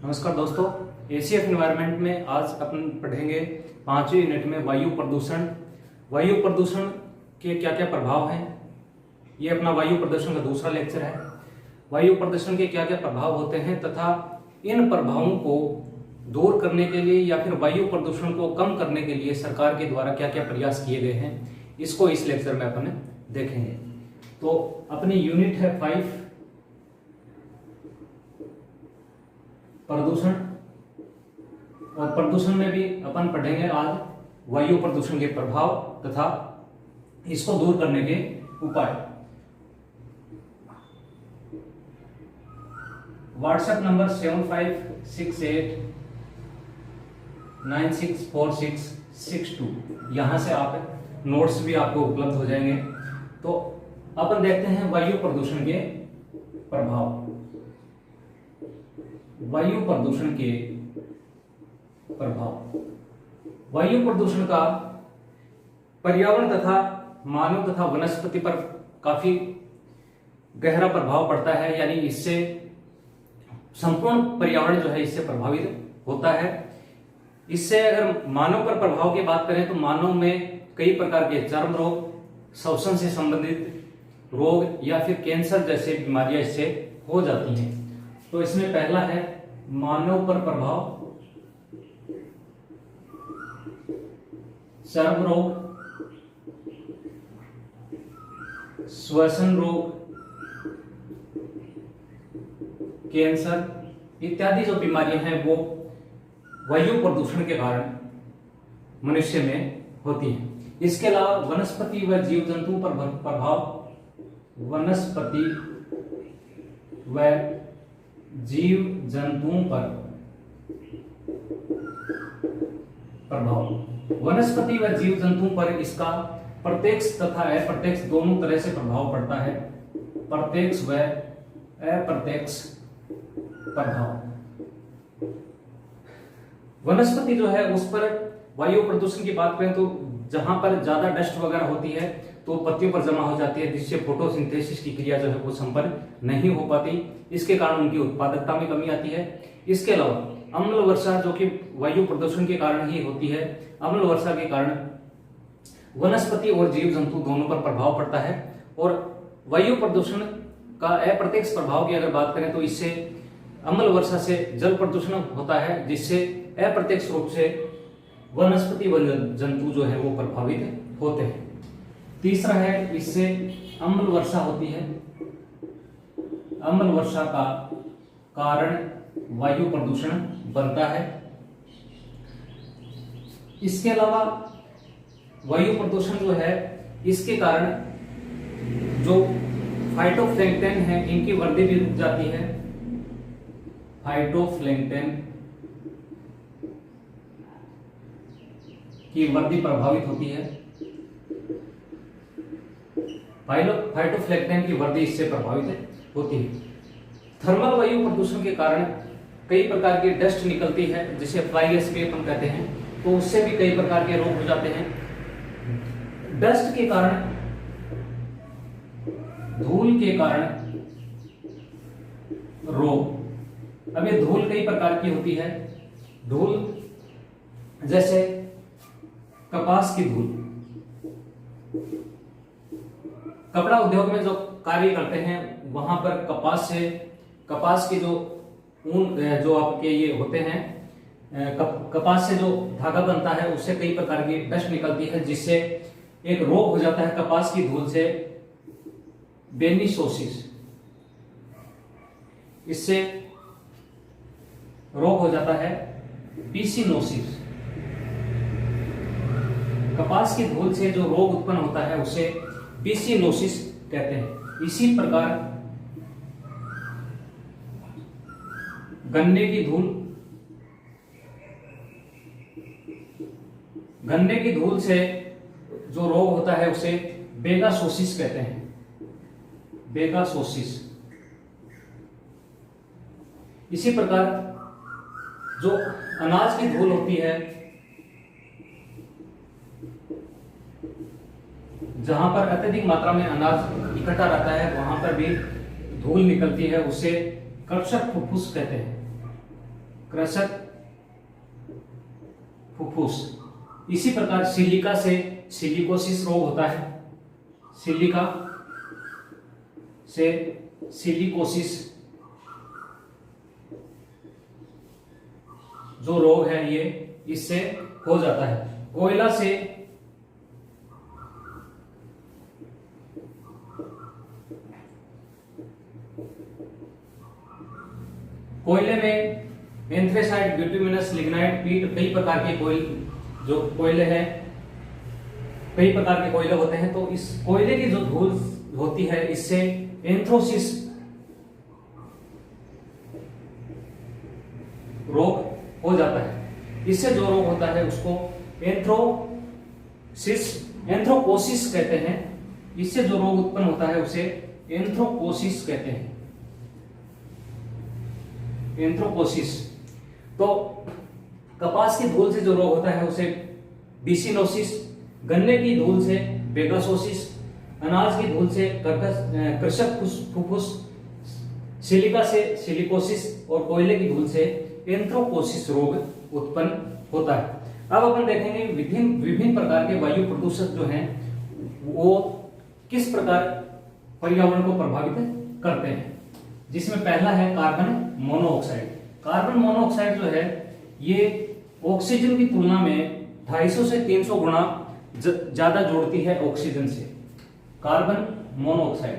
नमस्कार दोस्तों, ACF environment में आज अपन पढ़ेंगे 5वीं यूनिट में वायु प्रदूषण। वायु प्रदूषण के क्या क्या प्रभाव हैं, ये अपना वायु प्रदूषण का दूसरा लेक्चर है। वायु प्रदूषण के क्या क्या प्रभाव होते हैं तथा इन प्रभावों को दूर करने के लिए या फिर वायु प्रदूषण को कम करने के लिए सरकार के द्वारा क्या क्या प्रयास किए गए हैं, इसको इस लेक्चर में अपन देखेंगे। तो अपनी यूनिट है 5 प्रदूषण, और प्रदूषण में भी अपन पढ़ेंगे आज वायु प्रदूषण के प्रभाव तथा इसको दूर करने के उपाय। व्हाट्सएप नंबर 7568964662, यहां से आप नोट्स भी आपको उपलब्ध हो जाएंगे। तो अपन देखते हैं वायु प्रदूषण के प्रभाव। वायु प्रदूषण के प्रभाव। वायु प्रदूषण का पर्यावरण तथा मानव तथा वनस्पति पर काफी गहरा प्रभाव पड़ता है, यानी इससे संपूर्ण पर्यावरण जो है इससे प्रभावित होता है। इससे अगर मानव पर प्रभाव की बात करें तो मानव में कई प्रकार के चर्म रोग, श्वसन से संबंधित रोग या फिर कैंसर जैसे बीमारियां इससे हो जाती हैं। तो इसमें पहला है मानव पर प्रभाव, चर्म रोग, श्वसन रोग, कैंसर इत्यादि जो बीमारियां हैं वो वायु प्रदूषण के कारण मनुष्य में होती हैं। इसके अलावा वनस्पति व जीव जंतुओं पर प्रभाव। वनस्पति व जीव जंतुओं पर प्रभाव। वनस्पति व जीव जंतुओं पर इसका प्रत्यक्ष तथा अप्रत्यक्ष दोनों तरह से प्रभाव पड़ता है। प्रत्यक्ष व अप्रत्यक्ष प्रभाव। वनस्पति जो है उस पर वायु प्रदूषण की बात करें तो जहां पर ज्यादा डस्ट वगैरह होती है तो पत्तियों पर जमा हो जाती है, जिससे फोटोसिंथेसिस की क्रिया जो है वो संपन्न नहीं हो पाती। इसके कारण उनकी उत्पादकता में कमी आती है। इसके अलावा अम्ल वर्षा जो कि वायु प्रदूषण के कारण ही होती है, अम्ल वर्षा के कारण वनस्पति और जीव जंतु दोनों पर प्रभाव पड़ता है। और वायु प्रदूषण का अप्रत्यक्ष प्रभाव की अगर बात करें तो इससे अम्ल वर्षा से जल प्रदूषण होता है, जिससे अप्रत्यक्ष रूप से वनस्पति व जंतु जो है वो प्रभावित होते हैं। तीसरा है इससे अम्ल वर्षा होती है। अम्ल वर्षा का कारण वायु प्रदूषण बनता है। इसके अलावा वायु प्रदूषण जो है इसके कारण जो फाइटोप्लैंक्टन है इनकी वृद्धि भी रुक जाती है। फाइटोप्लैंक्टन की वृद्धि प्रभावित होती है। फाइटोप्लैंक्टन की वृद्धि इससे प्रभावित होती है। थर्मल वायु प्रदूषण के कारण कई प्रकार की डस्ट निकलती है, जिसे फ्लाई एश भी अपन कहते हैं, तो उससे भी कई प्रकार के रोग हो जाते हैं। डस्ट के कारण, धूल के कारण रोग। अब ये धूल कई प्रकार की होती है। धूल जैसे कपास की धूल। कपड़ा उद्योग में जो कार्य करते हैं वहां पर कपास की जो ऊन जो आपके ये होते हैं, कपास से जो धागा बनता है उससे कई प्रकार की डस्ट निकलती है, जिससे एक रोग हो जाता है कपास की धूल से, बेनिसोसिस। इससे रोग हो जाता है पिसिनोसिस। कपास की धूल से जो रोग उत्पन्न होता है उसे पिसिनोसिस कहते हैं। इसी प्रकार गन्ने की धूल से जो रोग होता है उसे बेगासोसिस कहते हैं। बेगासोसिस। इसी प्रकार जो अनाज की धूल होती है, जहां पर अत्यधिक मात्रा में अनाज इकट्ठा रहता है वहां पर भी धूल निकलती है, उसे कर्षक फुफ्फुस कहते हैं। कृशक फुफ्फुस। इसी प्रकार सिलिका से सिलिकोसिस रोग होता है, सिलिका से सिलिकोसिस जो रोग है ये इससे हो जाता है। कोयला से कोयले में एंथ्रेसाइट, बिटुमिनस, लिग्नाइट, पीट, कई प्रकार के जो कोयले हैं, कई प्रकार के कोयले होते हैं। तो इस कोयले की जो धूल होती है इससे एंथ्रोसिस रोग हो जाता है। इससे जो रोग होता है उसको एंथ्रोकोसिस कहते हैं। इससे जो रोग उत्पन्न होता है उसे एंथ्रोकोसिस कहते हैं, एंथ्रोकोसिस। तो कपास की धूल से जो रोग होता है उसे बिसिनोसिस, गन्ने की धूल से बेगासोसिस, अनाज की धूल से कृशक फुफ्फुस, सिलिका से सिलिकोसिस और कोयले की धूल से एंथ्रोकोसिस रोग उत्पन्न होता है। अब अपन देखेंगे विभिन्न प्रकार के वायु प्रदूषक जो हैं वो किस प्रकार पर्यावरण को प्रभावित करते हैं, जिसमें पहला है कार्बन मोनोऑक्साइड। कार्बन मोनोऑक्साइड जो है ये ऑक्सीजन की तुलना में 250 से 300 गुना ज्यादा जोड़ती है ऑक्सीजन से। Carbon monoxide,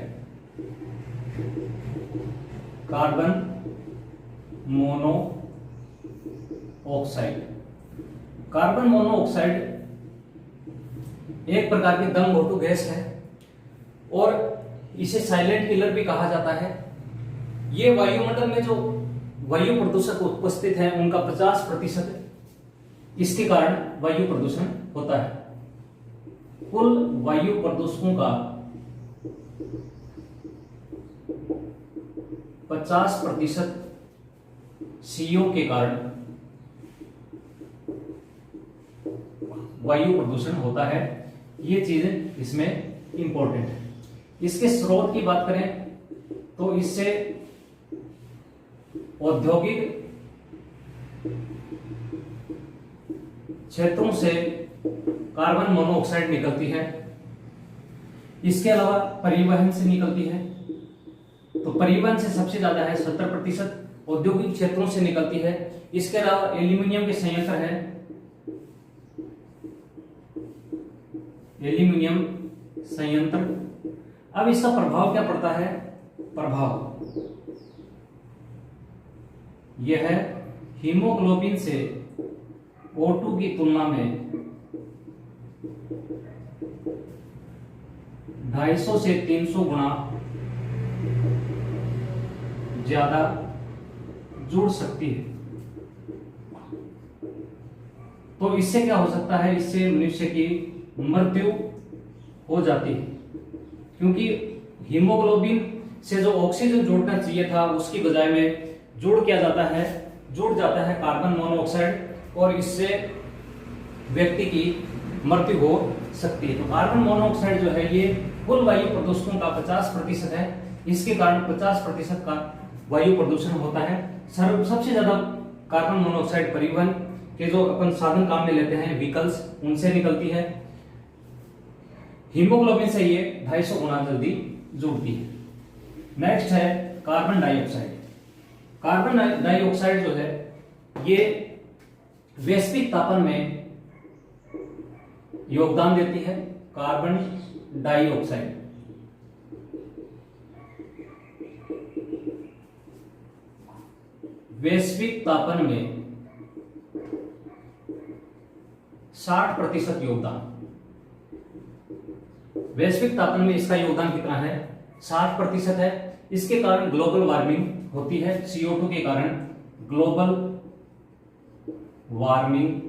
carbon monoxide, carbon monoxide एक प्रकार की दम घोटू गैस है और इसे साइलेंट किलर भी कहा जाता है। ये वायुमंडल में जो वायु प्रदूषक उपस्थित हैं उनका 50% इसके कारण वायु प्रदूषण होता है। कुल वायु प्रदूषकों का 50% CO के कारण वायु प्रदूषण होता है। ये चीजें इसमें इंपॉर्टेंट है। इसके स्रोत की बात करें तो इससे औद्योगिक क्षेत्रों से कार्बन मोनोऑक्साइड निकलती है। इसके अलावा परिवहन से निकलती है, तो परिवहन से सबसे ज्यादा है 70%, औद्योगिक क्षेत्रों से निकलती है। इसके अलावा एल्यूमिनियम के संयंत्र है, एल्यूमिनियम संयंत्र। अब इसका प्रभाव क्या पड़ता है? प्रभाव यह है हीमोग्लोबिन से O2 की तुलना में 250 से 300 गुना ज्यादा जुड़ सकती है। तो इससे क्या हो सकता है? इससे मनुष्य की मृत्यु हो जाती है, क्योंकि हीमोग्लोबिन से जो ऑक्सीजन जुड़ना चाहिए था उसकी बजाय में जुड़ जाता है कार्बन मोनोऑक्साइड और इससे व्यक्ति की मृत्यु हो सकती है। तो कार्बन मोनोऑक्साइड जो है ये कुल वायु प्रदूषकों का 50% है। इसके कारण 50% का वायु प्रदूषण होता है। सबसे ज्यादा कार्बन मोनोऑक्साइड परिवहन के जो अपन साधन काम में लेते हैं, व्हीकल्स, उनसे निकलती है। हीमोग्लोबिन से ये 250 गुना जल्दी जुड़ती है। नेक्स्ट है कार्बन डाइऑक्साइड। कार्बन डाइऑक्साइड जो है ये वैश्विक तापन में योगदान देती है। कार्बन डाइऑक्साइड वैश्विक तापन में 60% योगदान। वैश्विक तापन में इसका योगदान कितना है? 60% है। इसके कारण ग्लोबल वार्मिंग होती है। CO2 के कारण ग्लोबल वार्मिंग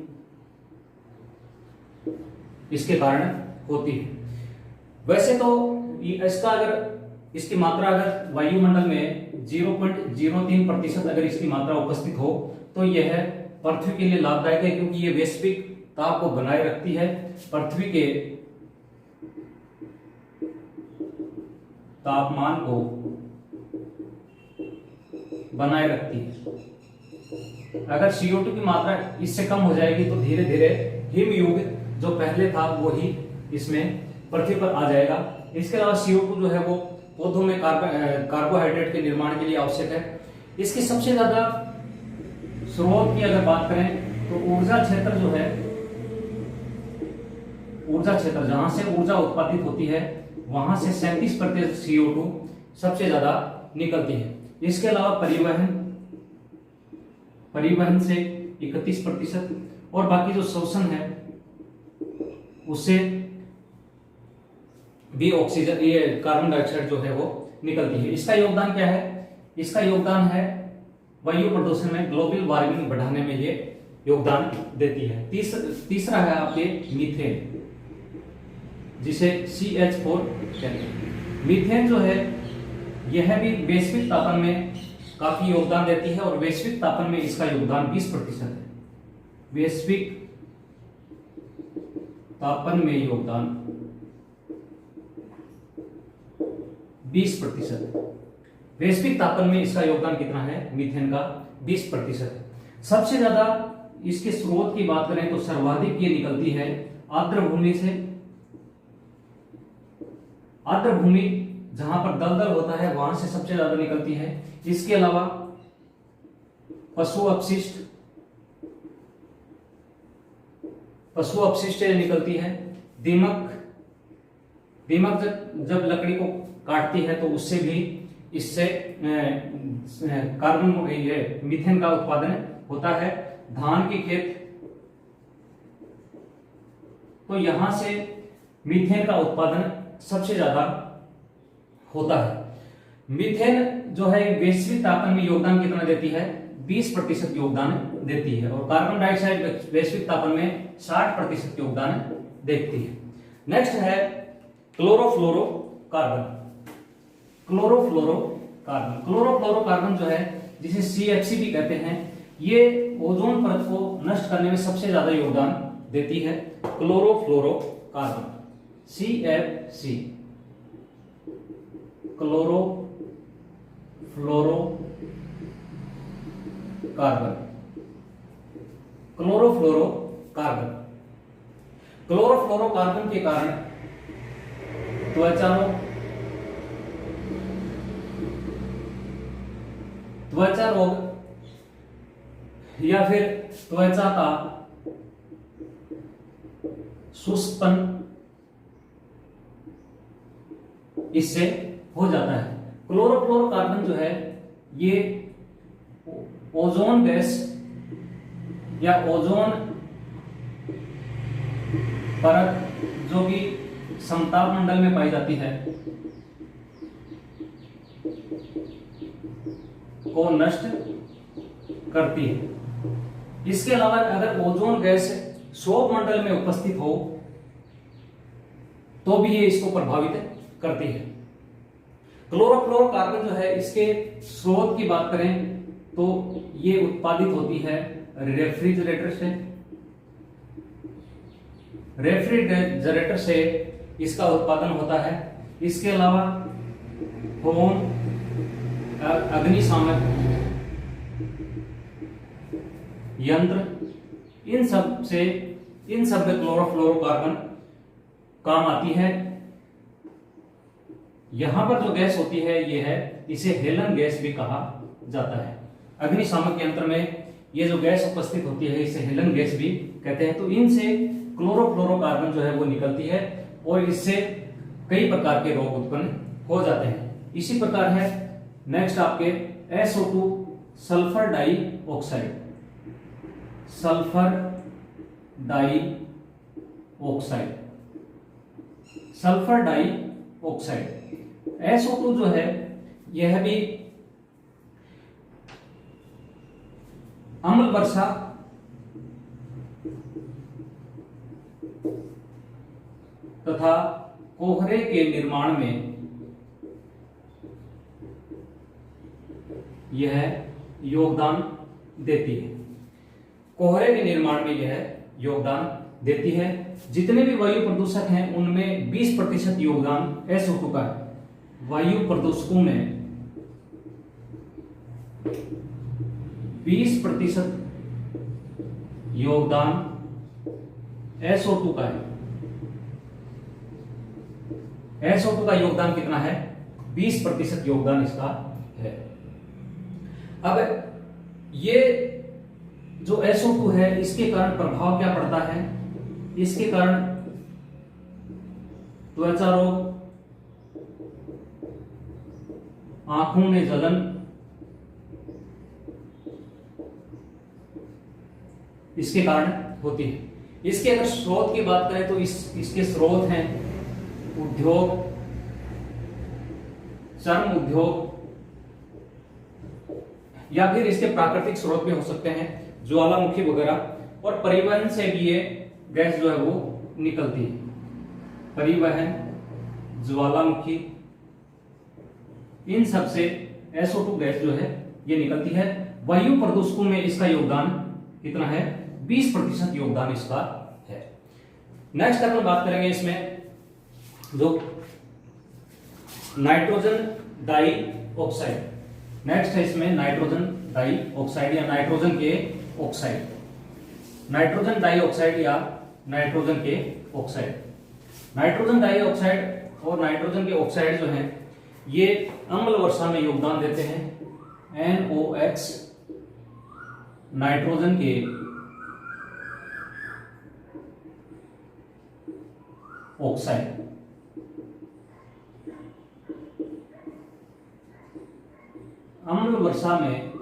इसके कारण होती है। वैसे तो इसका अगर इसकी मात्रा अगर वायुमंडल में 0.03% अगर इसकी मात्रा उपस्थित हो तो यह पृथ्वी के लिए लाभदायक है, क्योंकि यह वैश्विक ताप को बनाए रखती है, पृथ्वी के तापमान को बनाए रखती है। अगर CO2 की मात्रा इससे कम हो जाएगी तो धीरे धीरे हिम युग जो पहले था वो ही इसमें पृथ्वी पर आ जाएगा। इसके अलावा CO2 जो है वो पौधों में कार्बोहाइड्रेट के निर्माण के लिए आवश्यक है। इसकी सबसे ज्यादा स्रोत की अगर बात करें तो ऊर्जा क्षेत्र जो है, ऊर्जा क्षेत्र जहां से ऊर्जा उत्पादित होती है वहां से 37% CO2 सबसे ज्यादा निकलती है। इसके अलावा परिवहन से 31% और बाकी जो शोषण है उससे भी ऑक्सीजन, ये कार्बन डाइऑक्साइड जो है वो निकलती है। इसका योगदान क्या है? इसका योगदान है वायु प्रदूषण में, ग्लोबल वार्मिंग बढ़ाने में ये योगदान देती है। तीसरा है आपके मीथेन, जिसे CH4 कहते हैं। मीथेन जो है यह भी वैश्विक तापन में काफी योगदान देती है और वैश्विक तापन में इसका योगदान 20% है। वैश्विक तापन में योगदान 20%। वैश्विक तापन में इसका योगदान कितना है? मीथेन का 20% है। सबसे ज्यादा इसके स्रोत की बात करें तो सर्वाधिक ये निकलती है आर्द्र भूमि से। आर्द्र भूमि जहां पर दलदल होता है वहां से सबसे ज्यादा निकलती है। इसके अलावा पशु अपशिष्ट निकलती है। दीमक जब लकड़ी को काटती है तो उससे भी इससे कार्बन, ये मीथेन का उत्पादन होता है। धान के खेत, तो यहां से मीथेन का उत्पादन सबसे ज्यादा होता है। मीथेन जो है वैश्विक तापन में योगदान कितना देती है? 20% योगदान देती है। और कार्बन डाइऑक्साइड वैश्विक तापन में 60% योगदान देती है। नेक्स्ट है क्लोरोफ्लोरोकार्बन। क्लोरोफ्लोरोकार्बन जो है, जिसे CFC भी कहते हैं, ये ओजोन परत को नष्ट करने में सबसे ज्यादा योगदान देती है। क्लोरोफ्लोरोकार्बन, CFC, क्लोरोफ्लोरोकार्बन के कारण त्वचा रोग या फिर त्वचा का शुष्कपन इससे हो जाता है। क्लोरोफ्लोरोकार्बन जो है ये ओजोन गैस या ओजोन परत जो कि समताप मंडल में पाई जाती है को नष्ट करती है। इसके अलावा अगर ओजोन गैस क्षोभ मंडल में उपस्थित हो तो भी ये इसको प्रभावित करती है। क्लोरोफ्लोरोकार्बन जो है, इसके स्रोत की बात करें तो ये उत्पादित होती है रेफ्रिजरेटर से इसका उत्पादन होता है। इसके अलावा फोन, अग्निशामक यंत्र, इन सब में क्लोरोफ्लोरोकार्बन काम आती है। यहां पर जो गैस होती है ये है, इसे हेलन गैस भी कहा जाता है। अग्निशामक यंत्र में ये जो गैस उपस्थित होती है इसे हेलन गैस भी कहते हैं। तो इनसे क्लोरोफ्लोरोकार्बन जो है वो निकलती है और इससे कई प्रकार के रोग उत्पन्न हो जाते हैं। इसी प्रकार है नेक्स्ट आपके SO2 सल्फर डाइऑक्साइड। SO2 जो है यह भी अम्ल वर्षा तथा कोहरे के निर्माण में यह योगदान देती है। कोहरे के निर्माण में यह योगदान देती है। जितने भी वायु प्रदूषक हैं उनमें 20% योगदान SO2 का है। वायु प्रदूषकों में 20% योगदान SO2 का है। SO2 का योगदान कितना है? 20% योगदान इसका है। अब ये जो SO2 है, इसके कारण प्रभाव क्या पड़ता है? इसके कारण त्वचा रोग, आंखों में जलन, इसके कारण होती है। इसके अगर स्रोत की बात करें तो इसके स्रोत हैं उद्योग, चर्म उद्योग, या फिर इसके प्राकृतिक स्रोत भी हो सकते हैं, ज्वालामुखी वगैरह, और परिवहन से भी ये गैस जो है वो निकलती है। परिवहन, ज्वालामुखी, इन सब से SO2 गैस जो है ये निकलती है। वायु प्रदूषकों में इसका योगदान कितना है? 20% योगदान इसका है। नेक्स्ट अपन बात करेंगे इसमें जो नाइट्रोजन डाई ऑक्साइड। नेक्स्ट है इसमें नाइट्रोजन डाई ऑक्साइड या नाइट्रोजन के ऑक्साइड, नाइट्रोजन डाई ऑक्साइड या नाइट्रोजन के ऑक्साइड। नाइट्रोजन डाई ऑक्साइड और नाइट्रोजन के ऑक्साइड जो हैं ये अम्ल वर्षा में योगदान देते हैं। NOx नाइट्रोजन के ऑक्साइड, अम्ल वर्षा में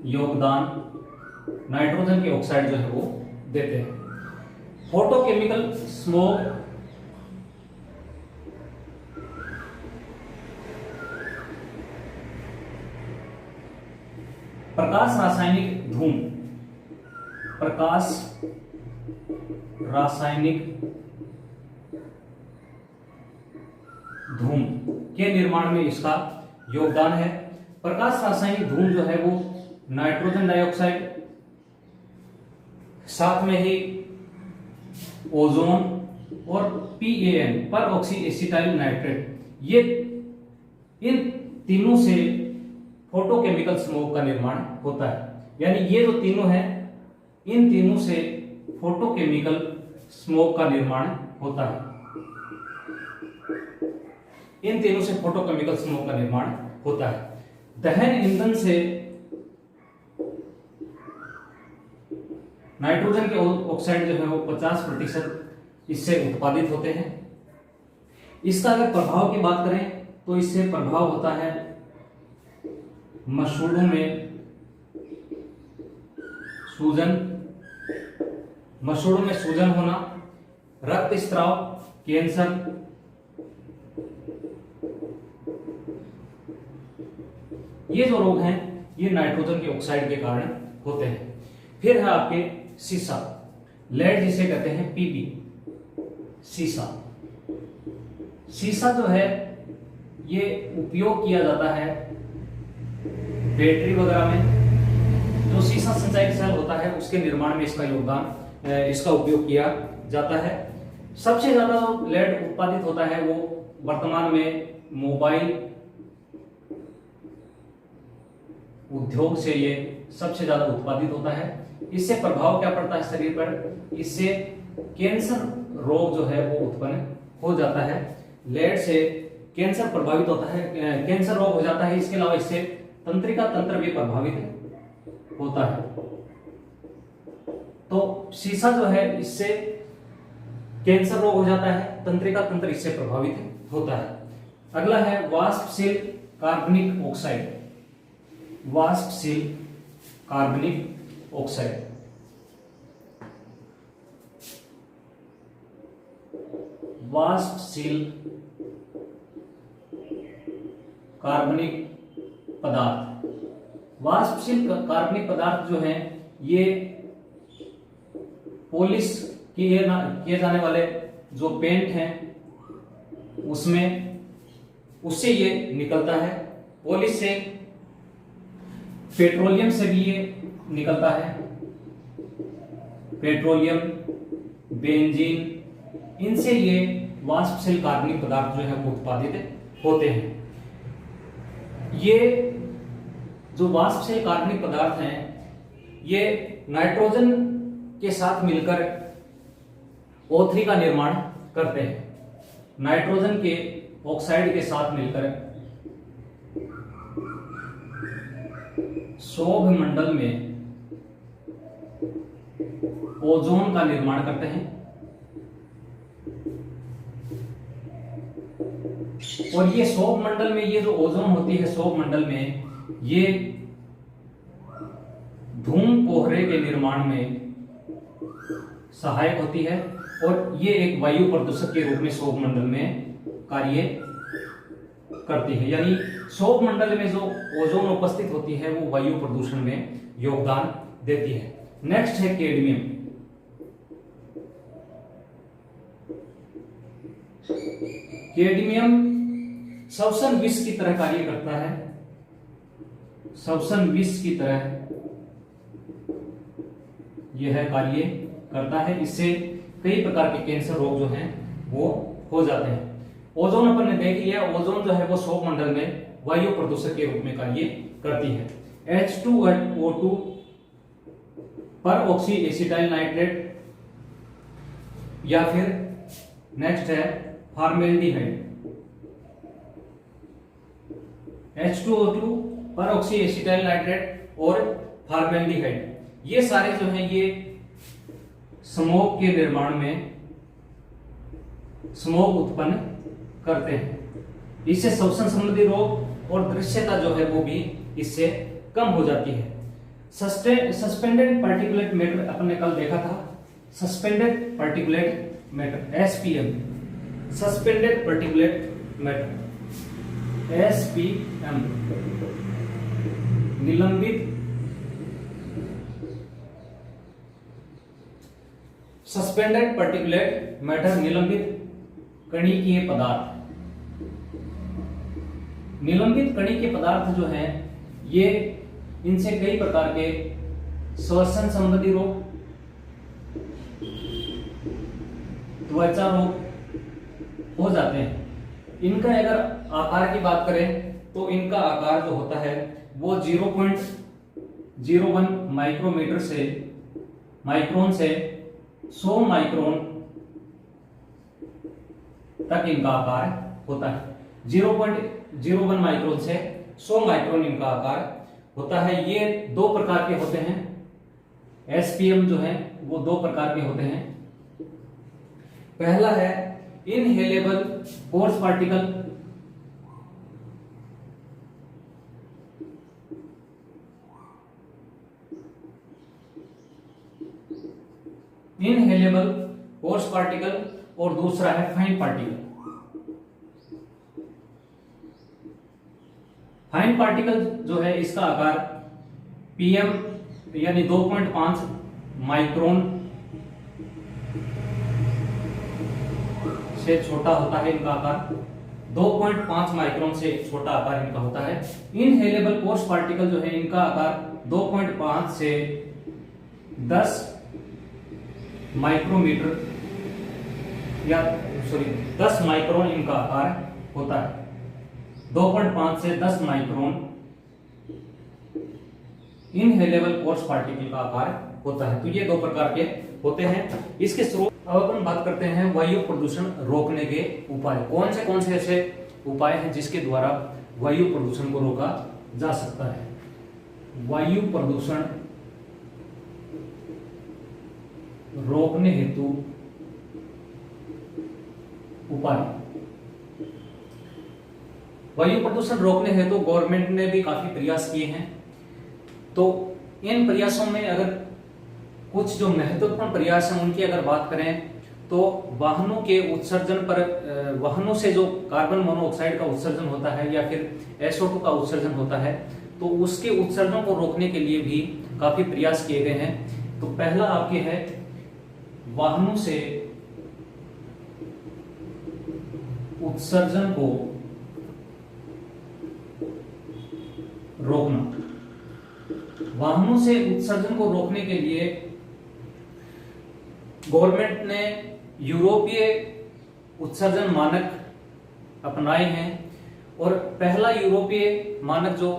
योगदान नाइट्रोजन के ऑक्साइड जो है वो देते हैं। फोटोकेमिकल स्मोक, प्रकाश रासायनिक धूम, प्रकाश रासायनिक धूम के निर्माण में इसका योगदान है। प्रकाश रासायनिक धूम जो है वो नाइट्रोजन डाइऑक्साइड, साथ में ही ओजोन और PAN, पर ऑक्सी एसिटाइल नाइट्रेट, ये इन तीनों से फोटोकेमिकल स्मोक का निर्माण होता है। यानी ये जो तीनों हैं, इन तीनों से फोटोकेमिकल स्मोक का निर्माण होता है। इन तीनों से फोटोकेमिकल स्मोक का निर्माण होता है। दहन ईंधन से नाइट्रोजन के ऑक्साइड जो है वो 50% इससे उत्पादित होते हैं। इसका अगर प्रभाव की बात करें तो इससे प्रभाव होता है मसूड़ों में सूजन, मसूड़ों में सूजन होना, रक्तस्राव, कैंसर, ये जो रोग हैं ये नाइट्रोजन के ऑक्साइड के कारण होते हैं। फिर है आपके सीसा, लेड जिसे कहते हैं PP, सीसा। सीसा जो है ये उपयोग किया जाता है बैटरी वगैरह में। जो सीसा संचयक सेल होता है उसके निर्माण में इसका योगदान, इसका उपयोग किया जाता है। सबसे ज्यादा जो लेड उत्पादित होता है वो वर्तमान में मोबाइल उद्योग से ये सबसे ज्यादा उत्पादित होता है। इससे प्रभाव क्या पड़ता है शरीर पर? इससे कैंसर रोग जो है वो उत्पन्न हो जाता है। लेड से कैंसर प्रभावित होता है, कैंसर रोग हो जाता है। इसके अलावा इससे तंत्रिका तंत्र भी प्रभावित होता है। तो सीसा जो है इससे कैंसर रोग हो जाता है, तंत्रिका तंत्र इससे प्रभावित होता है। अगला है वाष्पशील कार्बनिक ऑक्साइड, वाष्पशील कार्बनिक ऑक्साइड। वाष्पशील कार्बनिक पदार्थ, वाष्पशील कार्बनिक पदार्थ जो है ये पॉलिश किए जाने वाले जो पेंट हैं उसमें, उससे ये निकलता है। पॉलिश से, पेट्रोलियम से भी ये निकलता है। पेट्रोलियम, बेंजीन, इनसे ये वाष्पशील कार्बनिक पदार्थ जो है वो उत्पादित होते हैं। ये जो वाष्पशील कार्बनिक पदार्थ हैं ये नाइट्रोजन के साथ मिलकर O3 का निर्माण करते हैं। नाइट्रोजन के ऑक्साइड के साथ मिलकर सौरमंडल में ओजोन का निर्माण करते हैं और ये सौरमंडल में ये जो ओजोन होती है सौरमंडल में ये धूम कोहरे के निर्माण में सहायक होती है और ये एक वायु प्रदूषक के रूप में सौरमंडल में कार्य करती है। यानी सौरमंडल में जो ओजोन उपस्थित होती है वो वायु प्रदूषण में योगदान देती है। नेक्स्ट है कैडमियम। कैडमियम श्वसन विष की तरह कार्य करता है, श्वसन विष की तरह यह कार्य करता है। इससे कई प्रकार के कैंसर रोग जो हैं वो हो जाते हैं। ओजोन अपन ने देख लिया, ओजोन जो है वो सौरमंडल में वायु प्रदूषक के रूप में कार्य करती है। H2O2 पर ऑक्सी एसिटाइल नाइट्रेट या फिर नेक्स्ट है फॉर्मेल्डिहाइड। H2O2 पर ऑक्सी एसिटाइल नाइट्रेट और फॉर्मेल्डिहाइड ये सारे जो हैं ये स्मोक के निर्माण में स्मोक उत्पन्न करते हैं। इससे श्वसन संबंधी रोग और दृश्यता जो है वो भी इससे कम हो जाती है। सस्पेंडेड पार्टिकुलेट मैटर अपन ने कल देखा था, suspended particulate matter SPM, suspended particulate matter SPM, निलंबित सस्पेंडेड पार्टिकुलेट मैटर निलंबित कणिकीय पदार्थ। निलंबित कणिकीय पदार्थ जो है ये इनसे कई प्रकार के श्वसन संबंधी रोग, त्वचा रोग हो जाते हैं। इनका अगर आकार की बात करें तो इनका आकार जो होता है वो 0.01 माइक्रोन से 100 माइक्रोन तक इनका आकार होता है। 0.01 माइक्रोन से 100 माइक्रोन इनका आकार होता है। ये दो प्रकार के होते हैं। SPM जो है वो दो प्रकार के होते हैं। पहला है inhalable coarse particle, inhalable coarse particle और दूसरा है फाइन पार्टिकल। फाइन पार्टिकल जो है इसका आकार PM यानी 2.5 माइक्रोन से छोटा होता है। इनका आकार 2.5 माइक्रोन से छोटा आकार इनका होता है। इनहेलेबल कोर्स पार्टिकल जो है इनका आकार 2.5 से 10 माइक्रोमीटर या 10 माइक्रोन इनका आकार होता है। 2.5 से 10 माइक्रोन इनहेलेबल कोर्स पार्टिकल का आकार होता है। तो ये दो प्रकार के होते हैं। इसके स्रोत अब अपन बात करते हैं वायु प्रदूषण रोकने के उपाय। कौन से ऐसे उपाय हैं जिसके द्वारा वायु प्रदूषण को रोका जा सकता है। वायु प्रदूषण रोकने हेतु उपाय। वायु प्रदूषण रोकने हेतु गवर्नमेंट ने भी काफी प्रयास किए हैं। तो इन प्रयासों में अगर कुछ जो महत्वपूर्ण प्रयास हैं उनकी अगर बात करें तो वाहनों के उत्सर्जन पर, वाहनों से जो कार्बन मोनोऑक्साइड का उत्सर्जन होता है या फिर SO2 का उत्सर्जन होता है तो उसके उत्सर्जन को रोकने के लिए भी काफी प्रयास किए गए हैं। तो पहला आपके है वाहनों से उत्सर्जन को रोकना। वाहनों से उत्सर्जन को रोकने के लिए गवर्नमेंट ने यूरोपीय उत्सर्जन मानक अपनाए हैं और पहला यूरोपीय मानक जो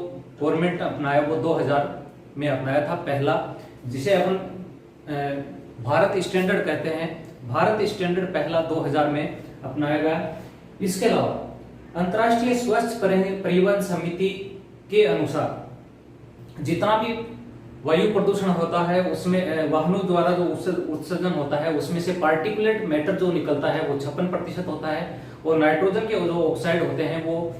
गवर्नमेंट ने अपनाया वो 2000 में अपनाया था पहला, जिसे अपन भारत स्टैंडर्ड कहते हैं। भारत स्टैंडर्ड पहला 2000 में अपनाया गया। इसके अलावा अंतर्राष्ट्रीय स्वच्छ परिवहन समिति के अनुसार जितना भी वायु प्रदूषण होता है उसमें वाहनों द्वारा जो उत्सर्जन होता है उसमें से पार्टिकुलेट मैटर जो निकलता है वो 56% होता है, और नाइट्रोजन के जो ऑक्साइड होते हैं वो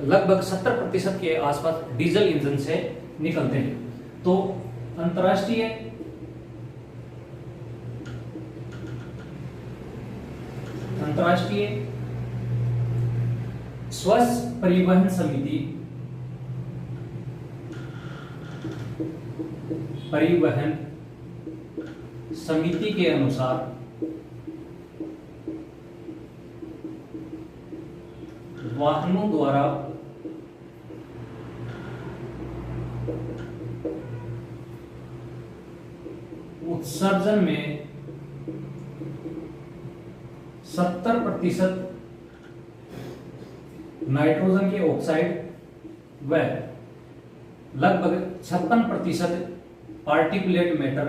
लगभग 70% के आसपास डीजल इंजन से निकलते हैं। तो अंतर्राष्ट्रीय स्वच्छ परिवहन समिति के अनुसार वाहनों द्वारा उत्सर्जन में 70% नाइट्रोजन के ऑक्साइड व लगभग 56% पार्टिकुलेट मैटर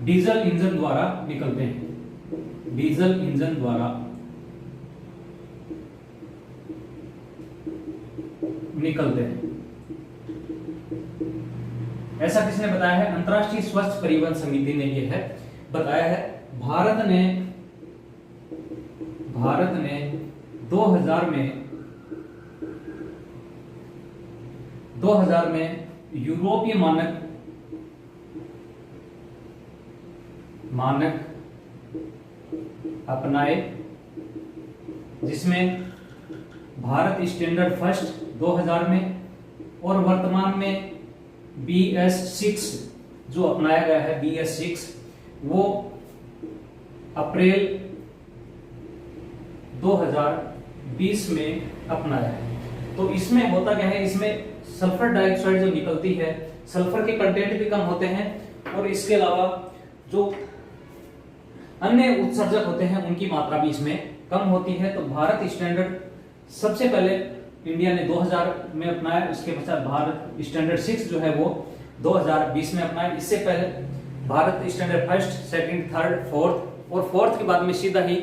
डीजल इंजन द्वारा निकलते हैं। डीजल इंजन द्वारा निकलते हैं। ऐसा किसने बताया है? अंतर्राष्ट्रीय स्वच्छ परिवहन समिति ने यह बताया है। भारत ने 2000 में यूरोपीय मानक अपनाए, जिसमें भारत स्टैंडर्ड फर्स्ट 2000 में, और वर्तमान में BS6 जो अपनाया गया है, BS6 वो अप्रैल 2020 में अपनाया है। तो इसमें होता क्या है, इसमें सल्फर डाइऑक्साइड जो निकलती है, सल्फर के कंटेंट भी कम होते हैं, और इसके अलावा जो अन्य उत्सर्जक होते हैं उनकी मात्रा भी इसमें कम होती है। तो भारत स्टैंडर्ड सबसे पहले इंडिया ने 2000 में अपनाया, उसके पश्चात भारत स्टैंडर्ड 6 जो है वो 2020 में अपनाया। इससे पहले Bharat standard first, second, third, fourth, और फोर्थ के बाद में सीधा ही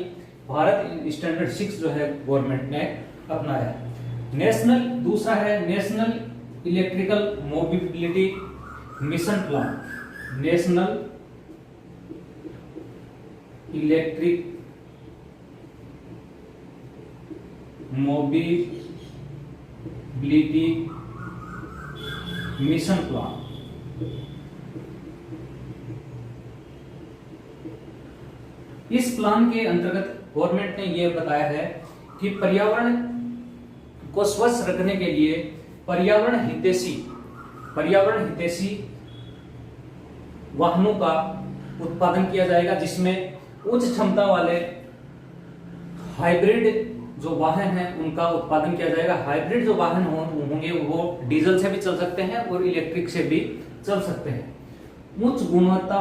भारत स्टैंडर्ड 6 जो है गवर्नमेंट ने अपनाया। नेशनल दूसरा है national electrical mobility mission plan. National electric mobility mission plan. इस प्लान के अंतर्गत गवर्नमेंट ने यह बताया है कि पर्यावरण को स्वच्छ रखने के लिए पर्यावरण हितैषी वाहनों का उत्पादन किया जाएगा, जिसमें उच्च क्षमता वाले हाइब्रिड जो वाहन हैं उनका उत्पादन किया जाएगा। हाइब्रिड जो वाहन होंगे वो डीजल से भी चल सकते हैं और इलेक्ट्रिक से भी चल सकते हैं। उच्च गुणवत्ता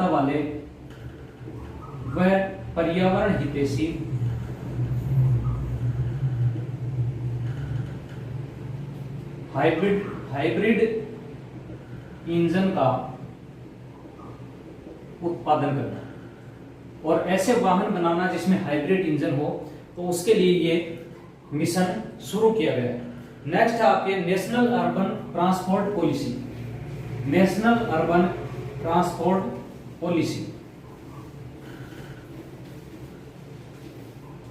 वाले व पर्यावरण हितैषी हाइब्रिड इंजन का उत्पादन करना, और ऐसे वाहन बनाना जिसमें हाइब्रिड इंजन हो, तो उसके लिए ये मिशन शुरू किया गया है। नेक्स्ट है आपके national urban transport policy. National urban transport policy.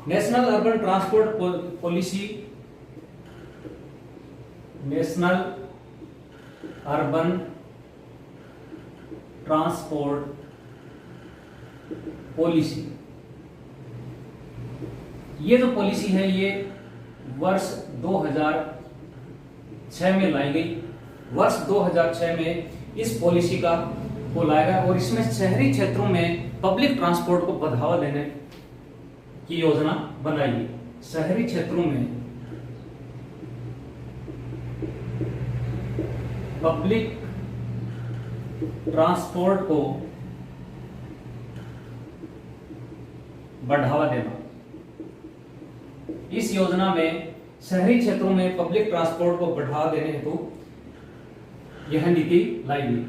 National urban transport policy, national urban transport policy, ये जो पॉलिसी है ये वर्ष 2006 में लाई गई। वर्ष 2006 में इस पॉलिसी को लाया गया, और इसमें शहरी क्षेत्रों में पब्लिक ट्रांसपोर्ट को बढ़ावा देने की योजना बनाई गई। शहरी क्षेत्रों में पब्लिक ट्रांसपोर्ट को बढ़ावा देना। इस योजना में शहरी क्षेत्रों में पब्लिक ट्रांसपोर्ट को बढ़ावा देने हेतु यह नीति लाई गई।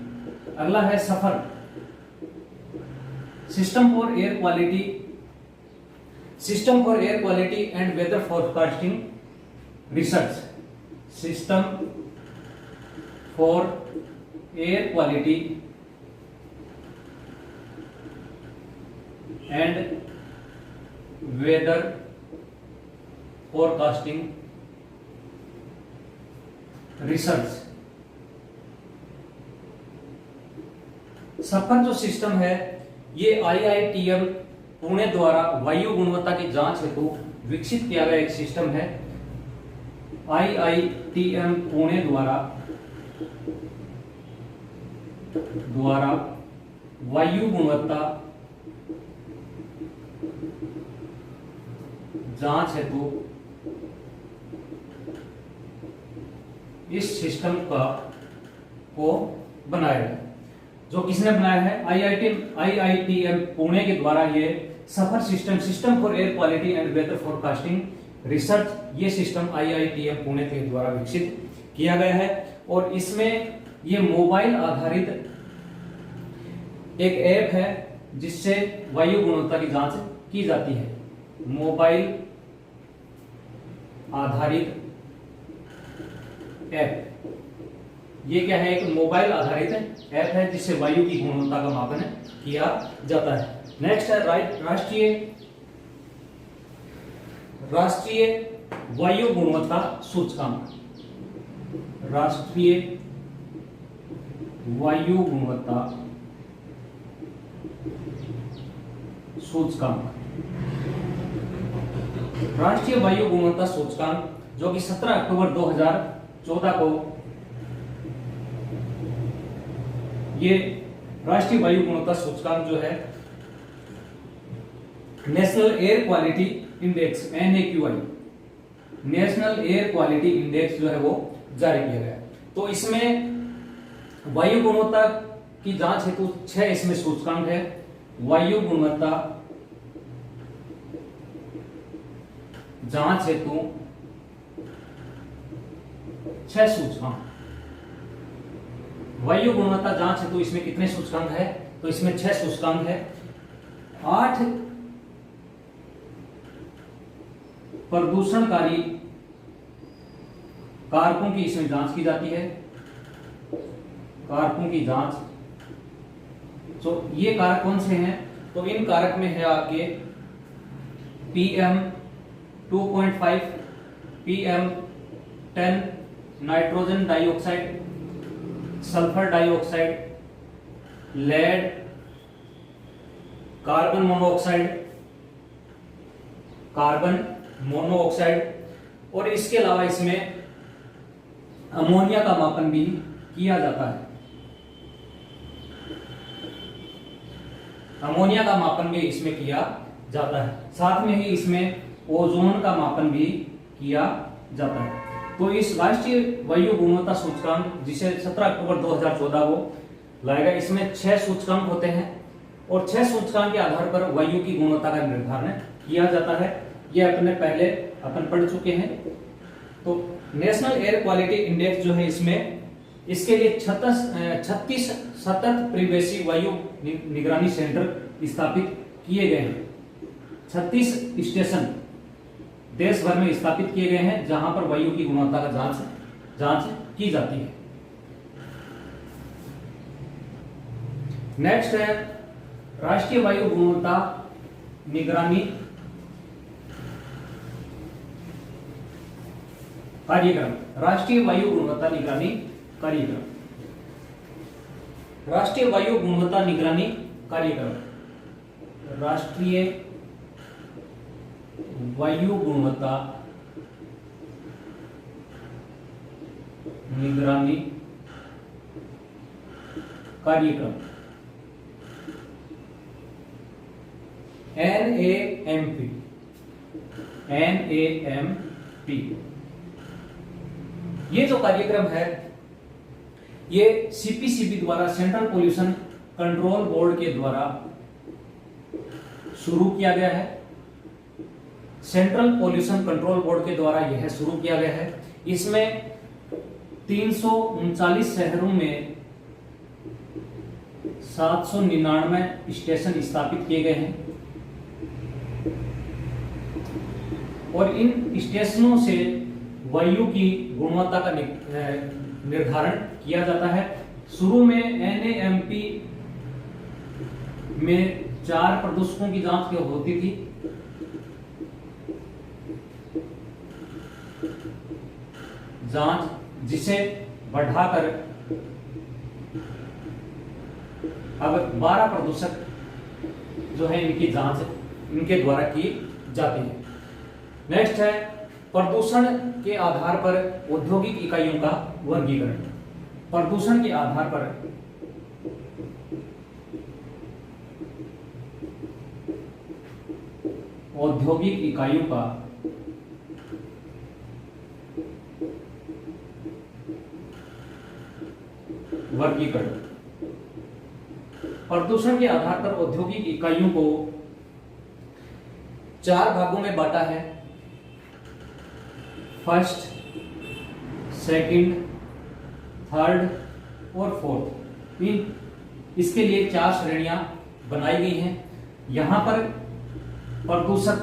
अगला है SAFAR, system for air quality and weather forecasting research. System for air quality and weather forecasting research. SAFAR जो सिस्टम है ये IITM पुणे द्वारा वायु गुणवत्ता की जांच हेतु विकसित किया गया एक सिस्टम है। IITM पुणे द्वारा वायु गुणवत्ता जांच हेतु इस सिस्टम को बनाया गया। जो किसने बनाया है? IITM पुणे के द्वारा ये SAFAR system for air quality and weather forecasting research, ये सिस्टम IITM पुणे के द्वारा विकसित किया गया है। और इसमें ये मोबाइल आधारित एक ऐप है जिससे वायु गुणवत्ता की जांच की जाती है। मोबाइल आधारित ऐप, ये क्या है? एक मोबाइल आधारित ऐप है जिससे वायु की गुणवत्ता का मापन किया जाता है। नेक्स्ट है राष्ट्रीय वायु गुणवत्ता सूचकांक। राष्ट्रीय वायु गुणवत्ता सूचकांक। राष्ट्रीय वायु गुणवत्ता सूचकांक जो कि 17 अक्टूबर 2014 को ये राष्ट्रीय वायु गुणवत्ता सूचकांक जो है national air quality index NAQI, national air quality index जो है वो जारी किया गया। तो इसमें वायु गुणवत्ता की जांच हेतु 6 इसमें सूचकांक है। वायु गुणवत्ता जांच हेतु 6 सूचकांक। वायु गुणवत्ता जांच हेतु इसमें कितने सूचकांक है? तो इसमें 6 सूचकांक है। 8 प्रदूषणकारी कारकों की इसमें जांच की जाती है। कारकों की जांच, तो ये कारक कौन से हैं? तो इन कारक में है आपके PM 2.5, PM 10, nitrogen dioxide, sulphur dioxide, lead, carbon monoxide और इसके अलावा इसमें अमोनिया का मापन भी किया जाता है। अमोनिया का मापन भी इसमें किया जाता है। साथ में ही इसमें ओजोन का मापन भी किया जाता है। तो इस राष्ट्रीय वायु गुणवत्ता सूचकांक जिसे 17 अक्टूबर 2014 को लाया गया, इसमें 6 सूचकांक होते हैं और 6 सूचकांक के आधार पर वायु की गुणवत्ता का निर्धारण किया जाता है। ये अपन पढ़ चुके हैं। तो नेशनल एयर क्वालिटी इंडेक्स जो है इसके लिए 36 सतत परिवेशी वायु निगरानी सेंटर स्थापित किए गए हैं। 36 स्टेशन देश भर में स्थापित किए गए हैं जहां पर वायु की गुणवत्ता का जांच की जाती है। नेक्स्ट है राष्ट्रीय वायु गुणवत्ता निगरानी कार्यक्रम। राष्ट्रीय वायु गुणवत्ता निगरानी कार्यक्रम। राष्ट्रीय वायु गुणवत्ता निगरानी कार्यक्रम। राष्ट्रीय वायु गुणवत्ता निगरानी कार्यक्रम NAMP। ये जो कार्यक्रम है ये CPCB द्वारा, सेंट्रल पोल्यूशन कंट्रोल बोर्ड के द्वारा शुरू किया गया है सेंट्रल पोल्यूशन कंट्रोल बोर्ड के द्वारा यह शुरू किया गया है। इसमें 339 शहरों में 799 स्टेशन स्थापित किए गए हैं और इन स्टेशनों से वायु की गुणवत्ता का निर्धारण किया जाता है। शुरू में NAMP में 4 प्रदूषकों की जांच होती थी। जिसे बढ़ाकर अब 12 प्रदूषक जो है इनकी जांच इनके द्वारा की जाती है। नेक्स्ट है प्रदूषण के आधार पर औद्योगिक इकाइयों का वर्गीकरण। प्रदूषण के आधार पर औद्योगिक इकाइयों का वर्गीकरण। प्रदूषण के आधार पर औद्योगिक इकाइयों को 4 भागों में बांटा है। फर्स्ट, सेकंड, थर्ड और फोर्थ। इसके लिए 4 श्रेणियां बनाई गई हैं। यहां पर प्रदूषक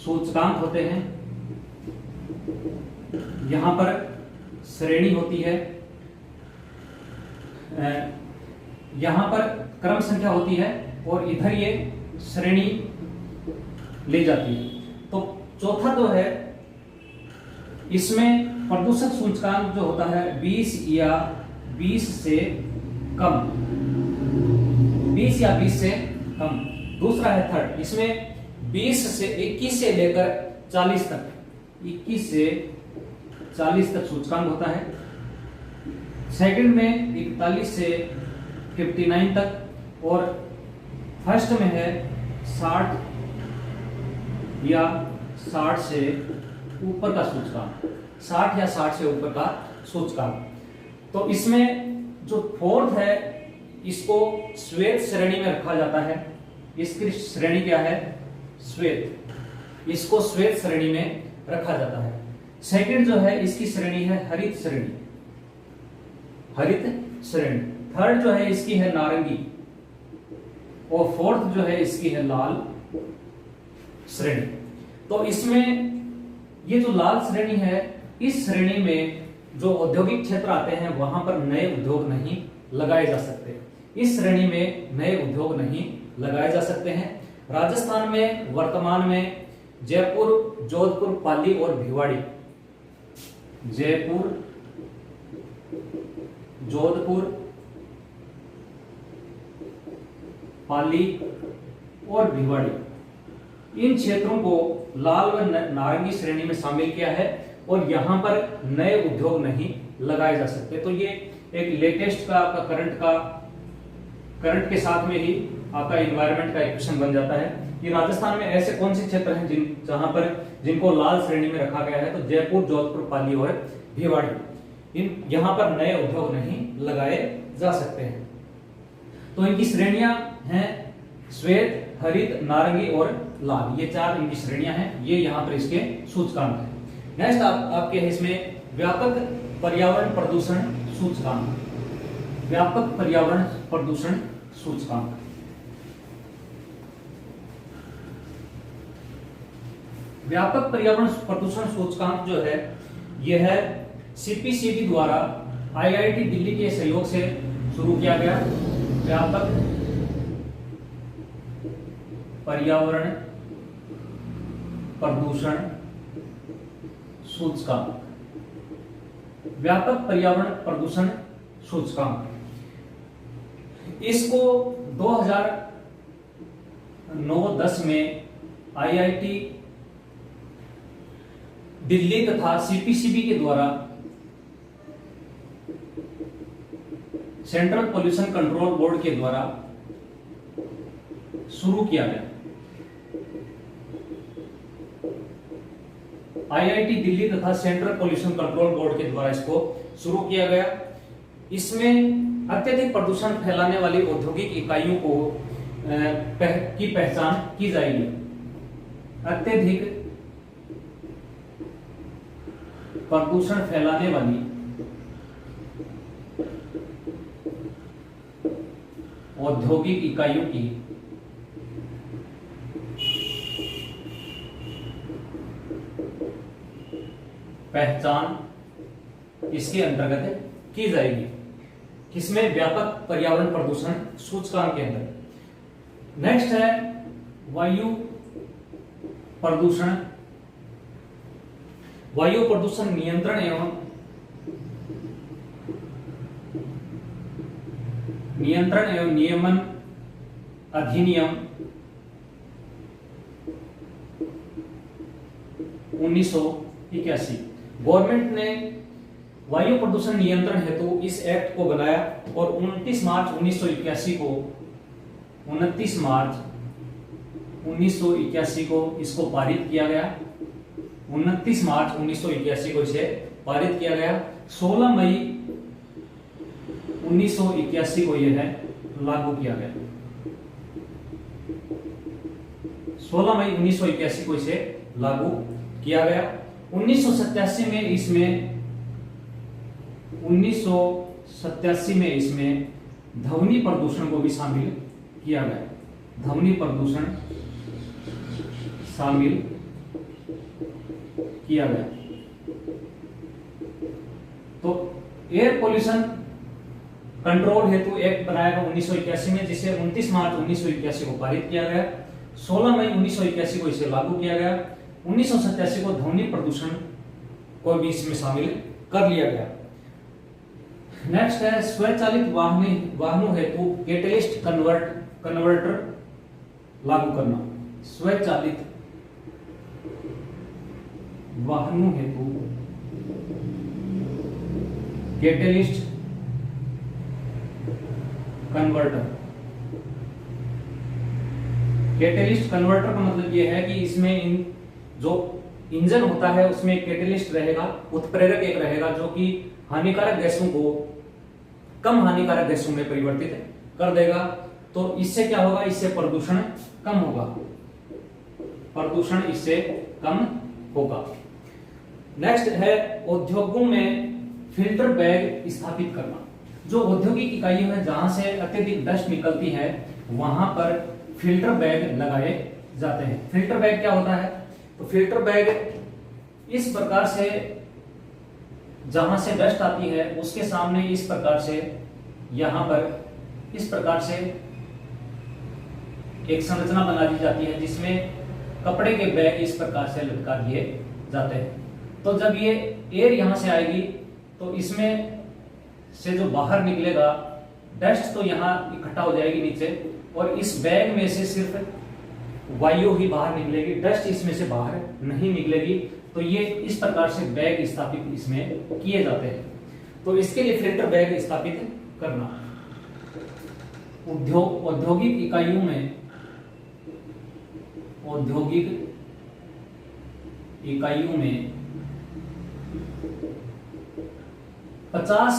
सूचकांक होते हैं, यहां पर श्रेणी होती है, यहां पर क्रम संख्या होती है और इधर ये श्रेणी ले जाती है। तो चौथा जो है इसमें प्रदूषक सूचकांक जो होता है 20 या 20 से कम, 20 या 20 से कम। दूसरा है थर्ड, इसमें 20 से 21 से लेकर 40 तक, 21 से 40 तक सूचकांक होता है। सेकंड में 41 से 59 तक और फर्स्ट में है 60 या 60 से ऊपर का सूचकांक, 60 या 60 से ऊपर का सूचकांक। तो इसमें जो फोर्थ है इसको श्वेत श्रेणी में रखा जाता है। इसकी श्रेणी क्या है? श्वेत। इसको श्वेत श्रेणी में रखा जाता है। सेकंड जो है इसकी श्रेणी है हरित श्रेणी, हरित श्रेणी। थर्ड जो है इसकी है नारंगी और फोर्थ जो है इसकी है लाल श्रेणी। तो इसमें ये जो लाल श्रेणी है, इस श्रेणी में जो औद्योगिक क्षेत्र आते हैं वहां पर नए उद्योग नहीं लगाए जा सकते। इस श्रेणी में नए उद्योग नहीं लगाए जा सकते हैं। राजस्थान में वर्तमान में जयपुर, जोधपुर, पाली और भिवाड़ी, जयपुर, जोधपुर, पाली और भिवाड़ी, इन क्षेत्रों को लाल व नारंगी श्रेणी में शामिल किया है और यहां पर नए उद्योग नहीं लगाए जा सकते। तो ये एक लेटेस्ट का आपका करंट के साथ में ही आपका इन्वायरमेंट का इक्वेशन बन जाता है कि राजस्थान में ऐसे कौन से क्षेत्र हैं जहां पर जिनको लाल श्रेणी में रखा गया है। तो जयपुर, जोधपुर, पाली और भिवाड़ी, यहां पर नए उद्योग नहीं लगाए जा सकते हैं। तो इनकी श्रेणियां हैं श्वेत, हरित, नारंगी और लाल। ये 4 इनकी श्रेणियां हैं। ये यहां पर इसके सूचकांक हैं। नेक्स्ट आपके है इसमें व्यापक पर्यावरण प्रदूषण सूचकांक। व्यापक पर्यावरण प्रदूषण सूचकांक। व्यापक पर्यावरण प्रदूषण सूचकांक जो है यह है CPCB द्वारा IIT दिल्ली के सहयोग से शुरू किया गया व्यापक पर्यावरण प्रदूषण सूचकांक। व्यापक पर्यावरण प्रदूषण सूचकांक इसको 2009-10 में IIT दिल्ली तथा CPCB के द्वारा सेंट्रल पोल्यूशन कंट्रोल बोर्ड के द्वारा शुरू किया गया। IIT दिल्ली तथा सेंट्रल पोल्यूशन कंट्रोल बोर्ड के द्वारा इसको शुरू किया गया। इसमें अत्यधिक प्रदूषण फैलाने वाली औद्योगिक इकाइयों को की पहचान की जाएगी। अत्यधिक प्रदूषण फैलाने वाली औद्योगिक इकाइयों की पहचान इसके अंतर्गत की जाएगी। किसमें? व्यापक पर्यावरण प्रदूषण सूचकांक के अंदर। नेक्स्ट है वायु प्रदूषण। वायु प्रदूषण नियंत्रण एवं नियमन अधिनियम 1981। गवर्नमेंट ने वायु प्रदूषण नियंत्रण हेतु इस एक्ट को बनाया और 29 मार्च 1981 को इसको पारित किया गया। 29 मार्च 1981 को इसे पारित किया गया। 16 मई 1981 को यह लागू किया गया। 16 मई 1981 को इसे लागू किया गया। 1987 में इसमें ध्वनि प्रदूषण को भी शामिल किया गया। ध्वनि प्रदूषण शामिल किया गया। तो एयर पोल्यूशन कंट्रोल हेतु एक्ट बनाया गया 1981 में, जिसे 29 मार्च 1981 को पारित किया गया। 16 मई 1981 को इसे लागू किया गया। 1987 को ध्वनि प्रदूषण को भी इसमें शामिल कर लिया गया। नेक्स्ट है स्वचालित वाहनों हेतु कैटलिस्ट कन्वर्टर लागू करना। स्वचालित वाहनों हेतु कैटलिस्ट कन्वर्टर। कैटलिस्ट कन्वर्टर का मतलब यह है कि इसमें जो इंजन होता है उसमें कैटलिस्ट रहेगा, उत्प्रेरक एक रहेगा, जो कि हानिकारक गैसों को कम हानिकारक गैसों में परिवर्तित कर देगा। तो इससे क्या होगा? इससे प्रदूषण कम होगा। प्रदूषण इससे कम होगा। नेक्स्ट है उद्योगों में फिल्टर बैग स्थापित करना। जो औद्योगिक इकाइयों है जहां से अत्यधिक डस्ट निकलती है वहां पर फिल्टर बैग लगाए जाते हैं। फिल्टर बैग क्या होता है? तो फिल्टर बैग इस प्रकार से, जहां से डस्ट आती है उसके सामने इस प्रकार से, यहां पर इस प्रकार से एक संरचना बना दी जाती है जिसमें कपड़े के बैग इस प्रकार से लटका दिए जाते हैं। तो जब ये एयर यहां से आएगी तो इसमें से जो बाहर निकलेगा डस्ट तो यहां इकट्ठा हो जाएगी नीचे, और इस बैग में से सिर्फ वायु ही बाहर निकलेगी, डस्ट इसमें से बाहर नहीं निकलेगी। तो ये इस प्रकार से बैग स्थापित इसमें किए जाते हैं। तो इसके लिए फिल्टर बैग स्थापित करना। औद्योगिक इकाइयों में 50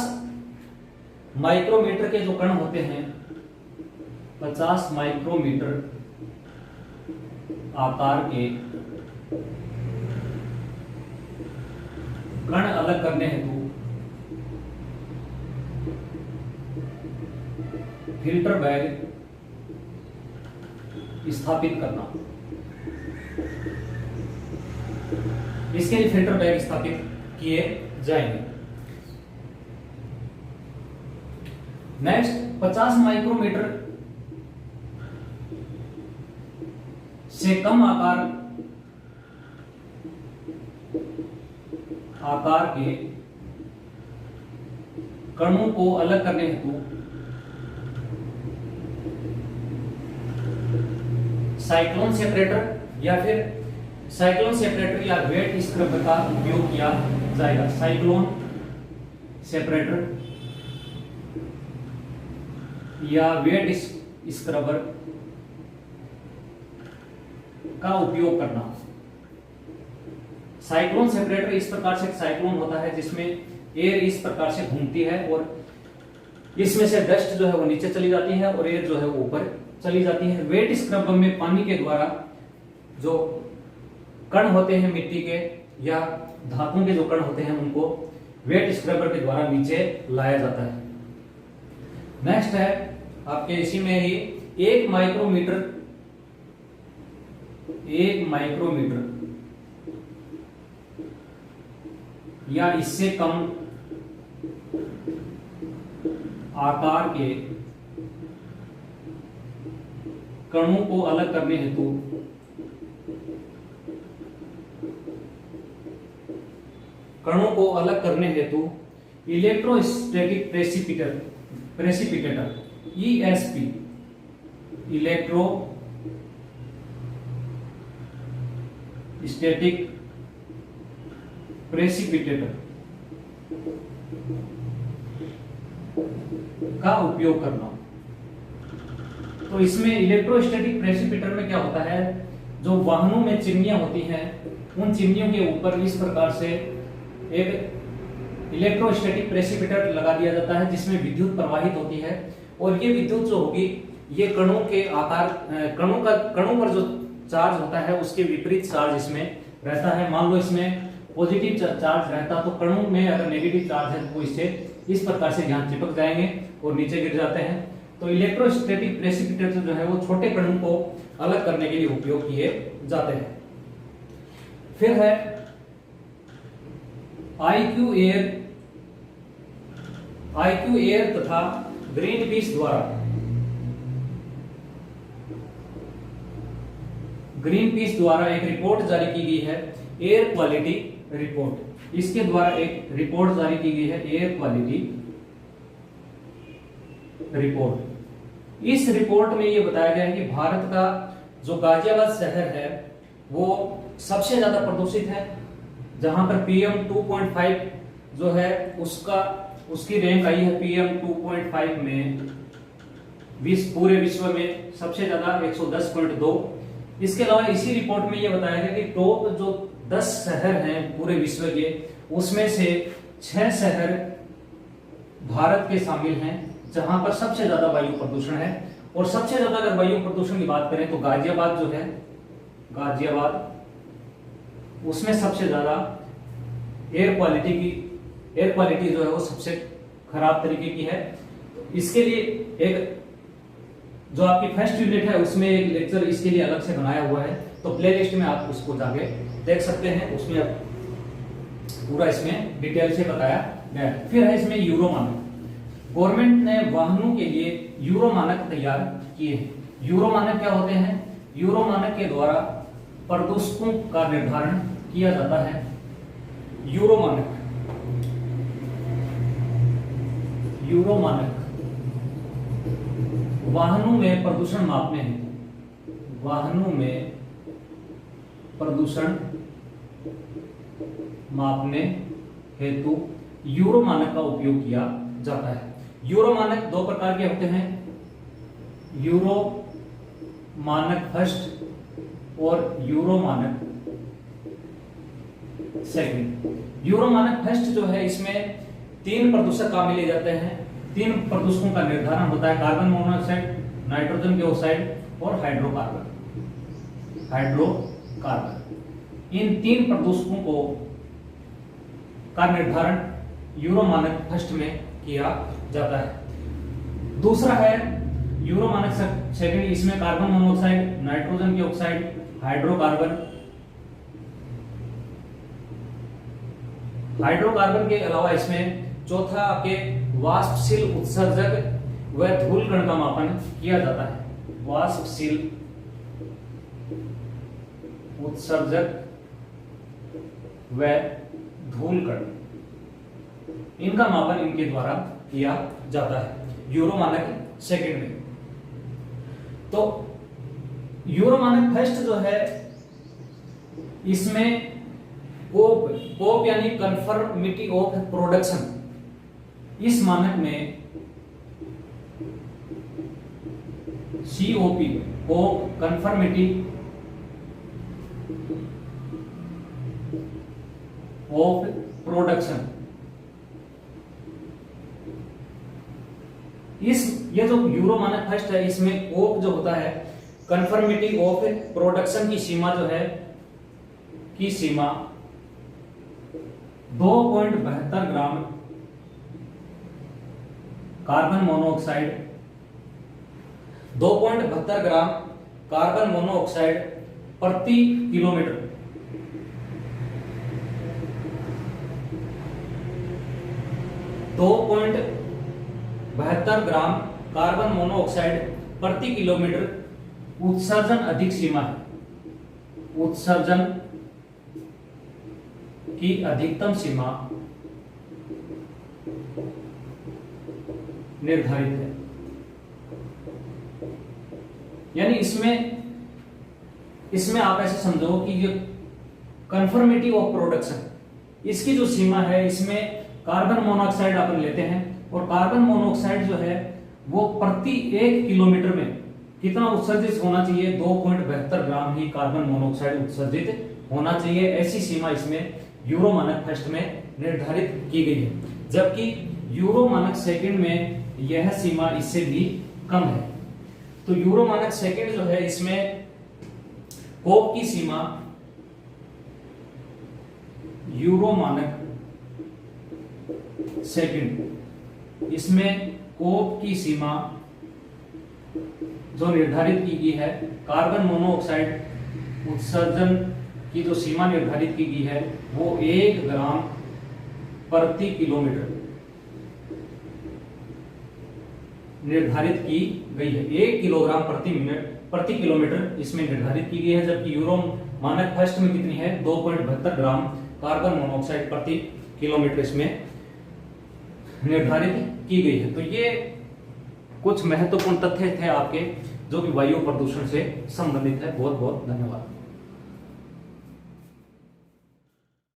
माइक्रोमीटर के जो कण होते हैं, 50 माइक्रोमीटर आकार के कण अलग करने हेतु फिल्टर बैग स्थापित करना। इसके लिए फिल्टर बैग स्थापित किए जाएंगे। नेक्स्ट 50 माइक्रोमीटर से कम आकार के कणों को अलग करने हेतु साइक्लोन सेपरेटर या वेट स्क्रबर का उपयोग किया जाएगा। साइक्लोन सेपरेटर या वेट स्क्रबर का उपयोग करना। साइक्लोन सेपरेटर इस प्रकार से साइक्लोन होता है जिसमें एयर इस प्रकार से घूमती है और इसमें से डस्ट जो है वो नीचे चली जाती है और एयर जो है वो ऊपर चली जाती है। वेट स्क्रबर में पानी के द्वारा जो कण होते हैं मिट्टी के या धातुओं के जो कण होते हैं उनको वेट स्क्रबर के द्वारा नीचे लाया जाता है। नेक्स्ट है आपके इसी में ही 1 माइक्रोमीटर या इससे कम आकार के कणों को अलग करने हेतु electrostatic precipitator ESP electrostatic precipitator का उपयोग करना। तो इसमें इलेक्ट्रोस्टैटिक प्रेसिपिटेटर में क्या होता है, जो वाहनों में चिमनियां होती हैं उन चिमनियों के ऊपर इस प्रकार से एक इलेक्ट्रोस्टैटिक प्रेसिपिटेटर लगा दिया जाता है जिसमें विद्युत प्रवाहित होती है, और ये विद्युत जो होगी ये कणों के आकार कणों पर जो चार्ज होता है उसके विपरीत चार्ज इसमें रहता है। मान लो इसमें पॉजिटिव चार्ज रहता तो कणों में अगर नेगेटिव चार्ज है तो इससे इस प्रकार से यहाँ चिपक जाएंगे और नीचे गिर जाते हैं। तो इलेक्ट्रोस्टैटिक प्रेसिपिटेटर जो है वो छोटे कणों को अलग करने के लिए उपयोग किए जाते हैं। फिर है IQ एयर तथा ग्रीनपीस द्वारा एक रिपोर्ट जारी की गई है, एयर क्वालिटी रिपोर्ट। इसके द्वारा एक रिपोर्ट जारी की गई है, एयर क्वालिटी रिपोर्ट। इस रिपोर्ट में यह बताया गया है कि भारत का जो गाजियाबाद शहर है वो सबसे ज्यादा प्रदूषित है, जहां पर PM 2.5 जो है उसकी रैंक आई है PM 2.5 में पूरे विश्व में सबसे ज्यादा 110.2। इसके अलावा इसी रिपोर्ट में यह बताया गया कि टॉप जो 10 शहर हैं पूरे विश्व के, उसमें से 6 शहर भारत के शामिल हैं जहां पर सबसे ज्यादा वायु प्रदूषण है। और सबसे ज्यादा अगर वायु प्रदूषण की बात करें तो गाजियाबाद जो है, उसमें सबसे ज्यादा एयर क्वालिटी जो है वो सबसे खराब तरीके की है। इसके लिए एक जो आपकी फर्स्ट यूनिट है उसमें एक लेक्चर इसके लिए अलग से बनाया हुआ है, तो प्लेलिस्ट में आप उसको जाके देख सकते हैं, उसमें पूरा इसमें डिटेल से बताया गया है। फिर है इसमें यूरो मानक। गवर्नमेंट ने वाहनों के लिए यूरो मानक तैयार किए हैं। यूरो मानक क्या होते हैं? यूरो मानक के द्वारा प्रदूषकों का निर्धारण किया जाता है। यूरो मानक वाहनों में प्रदूषण मापने हेतु यूरो मानक का उपयोग किया जाता है। यूरो मानक 2 प्रकार के होते हैं, यूरो मानक फर्स्ट और यूरो मानक सेकंड। यूरो मानक फर्स्ट जो है इसमें 3 प्रदूषक काम लिए जाते हैं। 3 प्रदूषकों का निर्धारण होता है, कार्बन मोनोऑक्साइड, नाइट्रोजन डाइऑक्साइड और हाइड्रोकार्बन। इन 3 प्रदूषकों का निर्धारण यूरो मानक फर्स्ट में किया जाता है। दूसरा है यूरो मानक सेकंड, इसमें carbon monoxide, nitrogen dioxide, hydrocarbon के अलावा इसमें चौथा आपके वाष्पशील उत्सर्जक व धूल कण का मापन किया जाता है। वाष्पशील उत्सर्जक व धूल कण, इनका मापन इनके द्वारा किया जाता है यूरो मानक सेकंड में। तो यूरो मानक फर्स्ट जो है इसमें कोप यानी कन्फर्मिटी ऑफ प्रोडक्शन, इस मानक में COP cop conformity of production, ये जो यूरो मानक फर्स्ट है इसमें कोप जो होता है कन्फर्मिटी ऑफ प्रोडक्शन की सीमा जो है 2.72 gram carbon monoxide, 2.72 gram carbon monoxide प्रति किलोमीटर, 2.72 ग्राम कार्बन मोनोऑक्साइड प्रति किलोमीटर उत्सर्जन अधिक सीमा है। उत्सर्जन की अधिकतम सीमा निर्धारित है। यानी इसमें आप ऐसे समझो कि ये कंफर्मेटिव ऑफ प्रोडक्शन, इसकी जो सीमा है, इसमें कार्बन मोनोऑक्साइड अपन लेते हैं और कार्बन मोनोऑक्साइड जो है वो प्रति 1 किलोमीटर में कितना उत्सर्जित होना चाहिए, 2.72 ग्राम ही कार्बन मोनोऑक्साइड उत्सर्जित होना चाहिए। ऐसी सीमा इसमें यूरो मानक फर्स्ट में निर्धारित की गई है, जबकि यूरो मानक सेकंड में यह सीमा इससे भी कम है। तो यूरो मानक सेकंड जो है, इसमें कोप की सीमा, यूरो मानक सेकंड, इसमें कोप की सीमा जो निर्धारित की गई है, कार्बन मोनोऑक्साइड उत्सर्जन की जो सीमा निर्धारित की गई है वो 1 ग्राम प्रति किलोमीटर निर्धारित की गई है। 1 किलोग्राम प्रति किलोमीटर इसमें निर्धारित की गई है, जबकि यूरो मानक फर्स्ट में कितनी है, 2.72 ग्राम कार्बन मोनोऑक्साइड प्रति किलोमीटर इसमें निर्धारित की गई है। तो ये कुछ महत्वपूर्ण तथ्य थे आपके जो कि वायु प्रदूषण से संबंधित है। बहुत बहुत धन्यवाद।